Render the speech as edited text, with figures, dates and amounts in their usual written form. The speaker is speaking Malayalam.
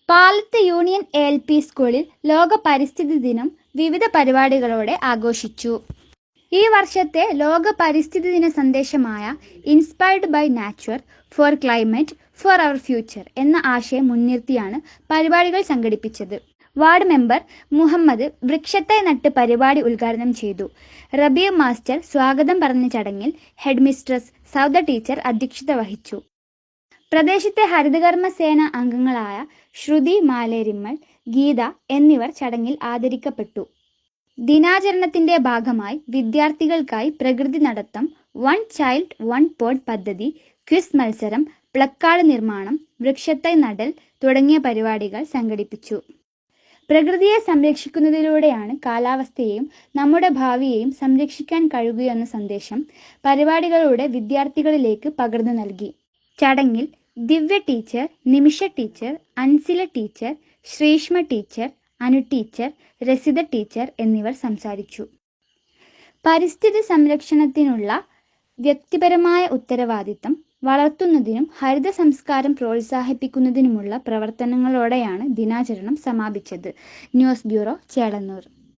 പാലത്ത് യൂണിയൻ LP സ്കൂളിൽ ലോക പരിസ്ഥിതി ദിനം വിവിധ പരിപാടികളോടെ ആഘോഷിച്ചു. ഈ വർഷത്തെ ലോക പരിസ്ഥിതി ദിന സന്ദേശമായ inspired by nature for climate for our future എന്ന ആശയം മുൻനിർത്തിയാണ് പരിപാടികൾ സംഘടിപ്പിച്ചത്. വാർഡ് മെമ്പർ മുഹമ്മദ് വൃക്ഷത്തൈ നട്ട് പരിപാടി ഉദ്ഘാടനം ചെയ്തു. റബീർ മാസ്റ്റർ സ്വാഗതം പറഞ്ഞ ചടങ്ങിൽ ഹെഡ് മിസ്ട്രസ് സൗദ ടീച്ചർ അധ്യക്ഷത വഹിച്ചു. പ്രദേശത്തെ ഹരിതകർമ്മ സേന അംഗങ്ങളായ ശ്രുതി മാലേരിമ്മൽ, ഗീത എന്നിവർ ചടങ്ങിൽ ആദരിക്കപ്പെട്ടു. ദിനാചരണത്തിന്റെ ഭാഗമായി വിദ്യാർത്ഥികൾക്കായി പ്രകൃതി നടത്തം, വൺ ചൈൽഡ് വൺ പോട്ട് പദ്ധതി, ക്വിസ് മത്സരം, പ്ലക്കാർഡ് നിർമ്മാണം, വൃക്ഷത്തൈ നടൽ തുടങ്ങിയ പരിപാടികൾ സംഘടിപ്പിച്ചു. പ്രകൃതിയെ സംരക്ഷിക്കുന്നതിലൂടെയാണ് കാലാവസ്ഥയെയും നമ്മുടെ ഭാവിയെയും സംരക്ഷിക്കാൻ കഴിയുകയെന്ന സന്ദേശം പരിപാടികളിലൂടെ വിദ്യാർത്ഥികളിലേക്ക് പകർന്നു നൽകി. ചടങ്ങിൽ Divya teacher, Nimisha teacher, Ansila teacher, Sreeshma teacher, Anu teacher, Rasitha teacher എന്നിവർ സംസാരിച്ചു. പരിസ്ഥിതി സംരക്ഷണത്തിനുള്ള വ്യക്തിപരമായ ഉത്തരവാദിത്തം വളർത്തുന്നതിനും ഹരിത സംസ്കാരം പ്രോത്സാഹിപ്പിക്കുന്നതിനുമുള്ള പ്രവർത്തനങ്ങളോടെയാണ് ദിനാചരണം സമാപിച്ചത്. News bureau, Chelannur.